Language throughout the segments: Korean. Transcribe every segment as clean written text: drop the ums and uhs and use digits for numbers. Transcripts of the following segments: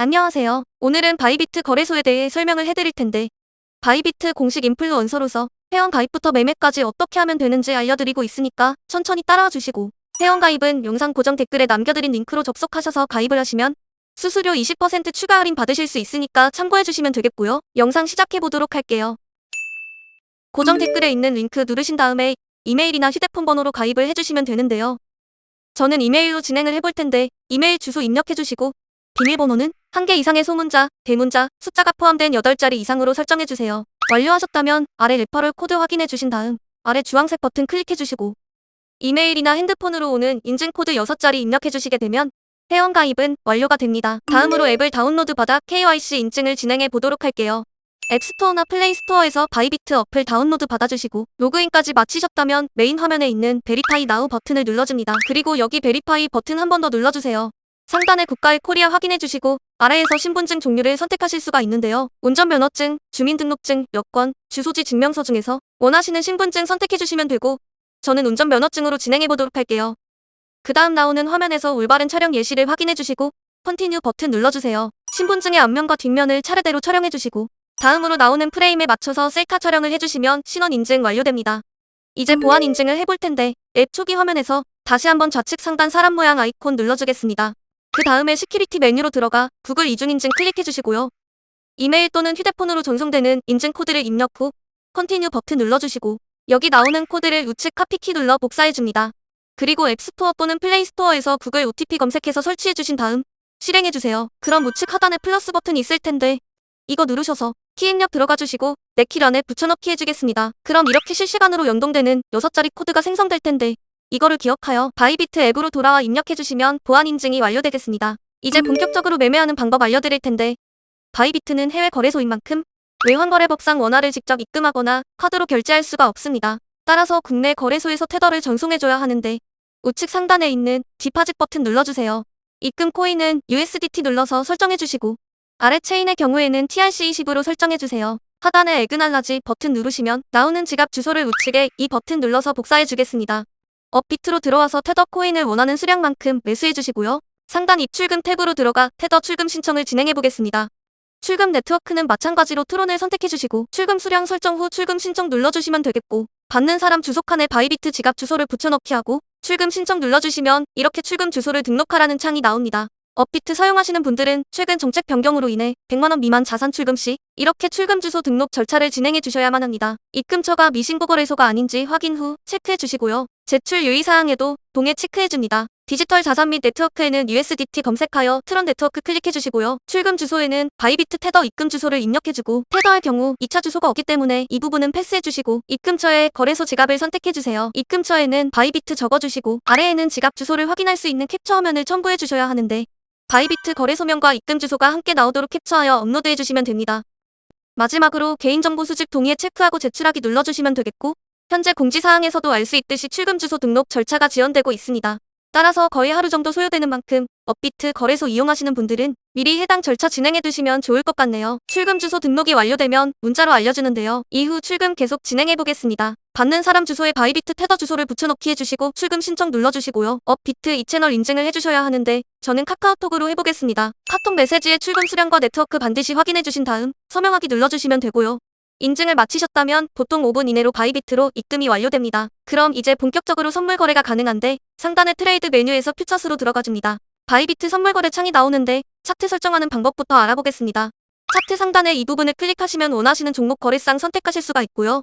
안녕하세요. 오늘은 바이비트 거래소에 대해 설명을 해드릴 텐데, 바이비트 공식 인플루언서로서 회원 가입부터 매매까지 어떻게 하면 되는지 알려드리고 있으니까 천천히 따라와 주시고, 회원 가입은 영상 고정 댓글에 남겨드린 링크로 접속하셔서 가입을 하시면 수수료 20% 추가 할인 받으실 수 있으니까 참고해 주시면 되겠고요. 영상 시작해 보도록 할게요. 고정 댓글에 있는 링크 누르신 다음에 이메일이나 휴대폰 번호로 가입을 해주시면 되는데요. 저는 이메일로 진행을 해볼 텐데 이메일 주소 입력해 주시고 비밀번호는 1개 이상의 소문자, 대문자, 숫자가 포함된 8자리 이상으로 설정해 주세요. 완료하셨다면 아래 레퍼럴 코드 확인해 주신 다음 아래 주황색 버튼 클릭해 주시고 이메일이나 핸드폰으로 오는 인증 코드 6자리 입력해 주시게 되면 회원 가입은 완료가 됩니다. 다음으로 앱을 다운로드 받아 KYC 인증을 진행해 보도록 할게요. 앱스토어나 플레이스토어에서 바이비트 어플 다운로드 받아주시고 로그인까지 마치셨다면 메인 화면에 있는 베리파이 나우 버튼을 눌러줍니다. 그리고 여기 베리파이 버튼 한 번 더 눌러주세요. 상단의 국가의 코리아 확인해주시고 아래에서 신분증 종류를 선택하실 수가 있는데요. 운전면허증, 주민등록증, 여권, 주소지 증명서 중에서 원하시는 신분증 선택해주시면 되고 저는 운전면허증으로 진행해보도록 할게요. 그 다음 나오는 화면에서 올바른 촬영 예시를 확인해주시고 컨티뉴 버튼 눌러주세요. 신분증의 앞면과 뒷면을 차례대로 촬영해주시고 다음으로 나오는 프레임에 맞춰서 셀카 촬영을 해주시면 신원 인증 완료됩니다. 이제 보안 인증을 해볼 텐데 앱 초기 화면에서 다시 한번 좌측 상단 사람 모양 아이콘 눌러주겠습니다. 그 다음에 시큐리티 메뉴로 들어가 구글 이중인증 클릭해주시고요. 이메일 또는 휴대폰으로 전송되는 인증 코드를 입력 후 컨티뉴 버튼 눌러주시고 여기 나오는 코드를 우측 카피키 눌러 복사해줍니다. 그리고 앱스토어 또는 플레이스토어에서 구글 OTP 검색해서 설치해주신 다음 실행해주세요. 그럼 우측 하단에 플러스 버튼이 있을 텐데 이거 누르셔서 키 입력 들어가 주시고 내 킬란에 붙여넣기 해주겠습니다. 그럼 이렇게 실시간으로 연동되는 6자리 코드가 생성될 텐데 이거를 기억하여 바이비트 앱으로 돌아와 입력해주시면 보안 인증이 완료되겠습니다. 이제 본격적으로 매매하는 방법 알려드릴 텐데 바이비트는 해외 거래소인 만큼 외환거래법상 원화를 직접 입금하거나 카드로 결제할 수가 없습니다. 따라서 국내 거래소에서 테더를 전송해줘야 하는데 우측 상단에 있는 디파짓 버튼 눌러주세요. 입금 코인은 USDT 눌러서 설정해주시고 아래 체인의 경우에는 TRC20으로 설정해주세요. 하단에 에그날라지 버튼 누르시면 나오는 지갑 주소를 우측에 이 버튼 눌러서 복사해주겠습니다. 업비트로 들어와서 테더 코인을 원하는 수량만큼 매수해주시고요. 상단 입출금 탭으로 들어가 테더 출금 신청을 진행해보겠습니다. 출금 네트워크는 마찬가지로 트론을 선택해주시고 출금 수량 설정 후 출금 신청 눌러주시면 되겠고 받는 사람 주소 칸에 바이비트 지갑 주소를 붙여넣기 하고 출금 신청 눌러주시면 이렇게 출금 주소를 등록하라는 창이 나옵니다. 업비트 사용하시는 분들은 최근 정책 변경으로 인해 100만원 미만 자산 출금 시 이렇게 출금 주소 등록 절차를 진행해 주셔야만 합니다. 입금처가 미신고 거래소가 아닌지 확인 후 체크해 주시고요. 제출 유의사항에도 동해 체크해 줍니다. 디지털 자산 및 네트워크에는 USDT 검색하여 트론 네트워크 클릭해 주시고요. 출금 주소에는 바이비트 테더 입금 주소를 입력해 주고 테더할 경우 2차 주소가 없기 때문에 이 부분은 패스해 주시고 입금처에 거래소 지갑을 선택해 주세요. 입금처에는 바이비트 적어 주시고 아래에는 지갑 주소를 확인할 수 있는 캡처 화면을 첨부해 주셔야 하는데 바이비트 거래소명과 입금 주소가 함께 나오도록 캡처하여 업로드해 주시면 됩니다. 마지막으로 개인정보 수집 동의에 체크하고 제출하기 눌러주시면 되겠고 현재 공지사항에서도 알 수 있듯이 출금 주소 등록 절차가 지연되고 있습니다. 따라서 거의 하루 정도 소요되는 만큼 업비트 거래소 이용하시는 분들은 미리 해당 절차 진행해 두시면 좋을 것 같네요. 출금 주소 등록이 완료되면 문자로 알려주는데요. 이후 출금 계속 진행해 보겠습니다. 받는 사람 주소에 바이비트 테더 주소를 붙여넣기 해주시고 출금 신청 눌러주시고요. 업비트 이 채널 인증을 해주셔야 하는데 저는 카카오톡으로 해보겠습니다. 카톡 메시지의 출금 수량과 네트워크 반드시 확인해 주신 다음 서명하기 눌러주시면 되고요. 인증을 마치셨다면 보통 5분 이내로 바이비트로 입금이 완료됩니다. 그럼 이제 본격적으로 선물 거래가 가능한데 상단의 트레이드 메뉴에서 퓨처스로 들어가줍니다. 바이비트 선물 거래 창이 나오는데 차트 설정하는 방법부터 알아보겠습니다. 차트 상단의 이 부분을 클릭하시면 원하시는 종목 거래상 선택하실 수가 있고요.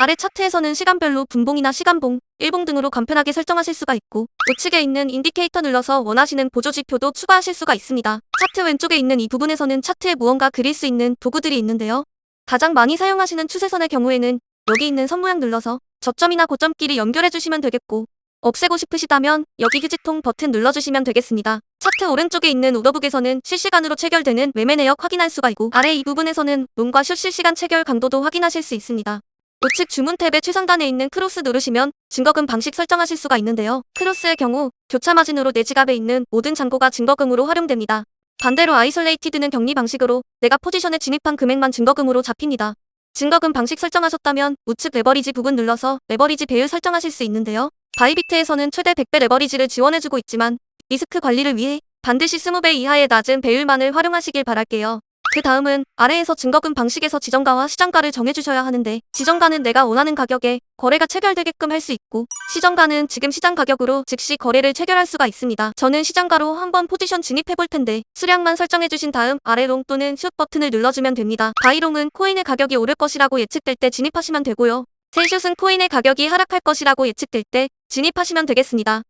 아래 차트에서는 시간별로 분봉이나 시간봉, 일봉 등으로 간편하게 설정하실 수가 있고 우측에 있는 인디케이터 눌러서 원하시는 보조지표도 추가하실 수가 있습니다. 차트 왼쪽에 있는 이 부분에서는 차트에 무언가 그릴 수 있는 도구들이 있는데요. 가장 많이 사용하시는 추세선의 경우에는 여기 있는 선 모양 눌러서 저점이나 고점끼리 연결해 주시면 되겠고 없애고 싶으시다면 여기 휴지통 버튼 눌러주시면 되겠습니다. 차트 오른쪽에 있는 오더북에서는 실시간으로 체결되는 매매 내역 확인할 수가 있고 아래 이 부분에서는 롱과 숏 실시간 체결 강도도 확인하실 수 있습니다. 우측 주문 탭의 최상단에 있는 크로스 누르시면 증거금 방식 설정하실 수가 있는데요. 크로스의 경우 교차 마진으로 내 지갑에 있는 모든 잔고가 증거금으로 활용됩니다. 반대로 아이솔레이티드는 격리 방식으로 내가 포지션에 진입한 금액만 증거금으로 잡힙니다. 증거금 방식 설정하셨다면 우측 레버리지 부분 눌러서 레버리지 배율 설정하실 수 있는데요. 바이비트에서는 최대 100배 레버리지를 지원해주고 있지만 리스크 관리를 위해 반드시 20배 이하의 낮은 배율만을 활용하시길 바랄게요. 그 다음은 아래에서 증거금 방식에서 지정가와 시장가를 정해주셔야 하는데, 지정가는 내가 원하는 가격에 거래가 체결되게끔 할 수 있고, 시정가는 지금 시장 가격으로 즉시 거래를 체결할 수가 있습니다. 저는 시장가로 한번 포지션 진입해볼 텐데, 수량만 설정해주신 다음 아래 롱 또는 슛 버튼을 눌러주면 됩니다. 바이롱은 코인의 가격이 오를 것이라고 예측될 때 진입하시면 되고요. 셀슛은 코인의 가격이 하락할 것이라고 예측될 때 진입하시면 되겠습니다.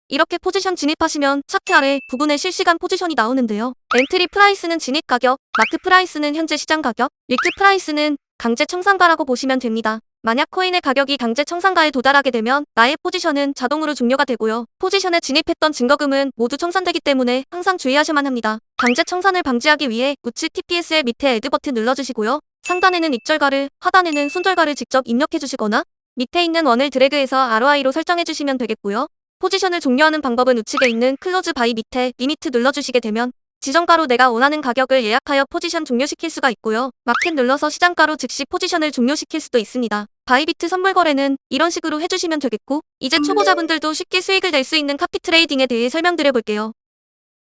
이렇게 포지션 진입하시면 차트 아래 부분에 실시간 포지션이 나오는데요. 엔트리 프라이스는 진입 가격, 마크 프라이스는 현재 시장 가격, 리크 프라이스는 강제 청산가라고 보시면 됩니다. 만약 코인의 가격이 강제 청산가에 도달하게 되면 나의 포지션은 자동으로 종료가 되고요. 포지션에 진입했던 증거금은 모두 청산되기 때문에 항상 주의하셔야만 합니다. 강제 청산을 방지하기 위해 우측 TPS의 밑에 애드 버튼 눌러주시고요. 상단에는 입절가를, 하단에는 손절가를 직접 입력해주시거나 밑에 있는 원을 드래그해서 ROI로 설정해주시면 되겠고요. 포지션을 종료하는 방법은 우측에 있는 클로즈 바이 밑에 리미트 눌러주시게 되면 지정가로 내가 원하는 가격을 예약하여 포지션 종료시킬 수가 있고요. 마켓 눌러서 시장가로 즉시 포지션을 종료시킬 수도 있습니다. 바이비트 선물 거래는 이런 식으로 해주시면 되겠고, 이제 초보자분들도 쉽게 수익을 낼 수 있는 카피 트레이딩에 대해 설명드려 볼게요.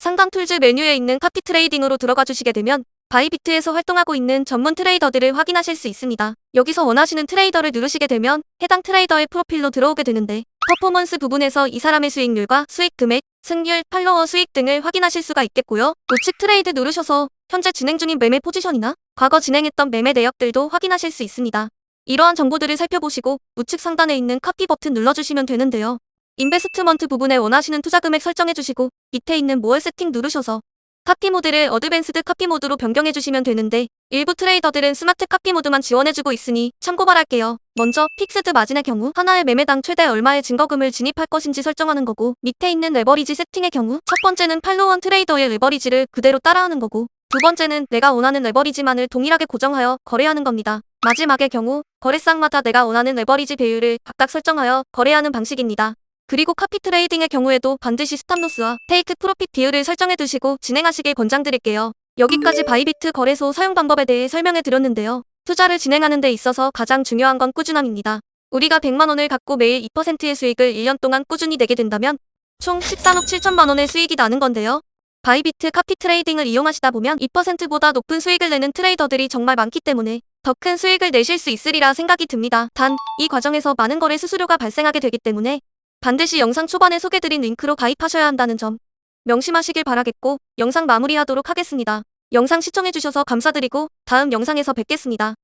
상단 툴즈 메뉴에 있는 카피 트레이딩으로 들어가 주시게 되면 바이비트에서 활동하고 있는 전문 트레이더들을 확인하실 수 있습니다. 여기서 원하시는 트레이더를 누르시게 되면 해당 트레이더의 프로필로 들어오게 되는데, 퍼포먼스 부분에서 이 사람의 수익률과 수익 금액, 승률, 팔로워 수익 등을 확인하실 수가 있겠고요. 우측 트레이드 누르셔서 현재 진행 중인 매매 포지션이나 과거 진행했던 매매 내역들도 확인하실 수 있습니다. 이러한 정보들을 살펴보시고 우측 상단에 있는 카피 버튼 눌러주시면 되는데요. 인베스트먼트 부분에 원하시는 투자 금액 설정해주시고 밑에 있는 모어 세팅 누르셔서 카피 모드를 어드밴스드 카피 모드로 변경해주시면 되는데, 일부 트레이더들은 스마트 카피 모드만 지원해주고 있으니 참고 바랄게요. 먼저 픽스드 마진의 경우 하나의 매매당 최대 얼마의 증거금을 진입할 것인지 설정하는 거고, 밑에 있는 레버리지 세팅의 경우 첫 번째는 팔로원 트레이더의 레버리지를 그대로 따라하는 거고, 두 번째는 내가 원하는 레버리지만을 동일하게 고정하여 거래하는 겁니다. 마지막의 경우 거래쌍마다 내가 원하는 레버리지 배율을 각각 설정하여 거래하는 방식입니다. 그리고 카피 트레이딩의 경우에도 반드시 스탑로스와 테이크 프로핏 비율을 설정해 두시고 진행하시길 권장드릴게요. 여기까지 바이비트 거래소 사용 방법에 대해 설명해 드렸는데요. 투자를 진행하는 데 있어서 가장 중요한 건 꾸준함입니다. 우리가 100만 원을 갖고 매일 2%의 수익을 1년 동안 꾸준히 내게 된다면 총 13억 7천만 원의 수익이 나는 건데요. 바이비트 카피 트레이딩을 이용하시다 보면 2%보다 높은 수익을 내는 트레이더들이 정말 많기 때문에 더 큰 수익을 내실 수 있으리라 생각이 듭니다. 단, 이 과정에서 많은 거래 수수료가 발생하게 되기 때문에 반드시 영상 초반에 소개드린 링크로 가입하셔야 한다는 점 명심하시길 바라겠고, 영상 마무리하도록 하겠습니다. 영상 시청해주셔서 감사드리고 다음 영상에서 뵙겠습니다.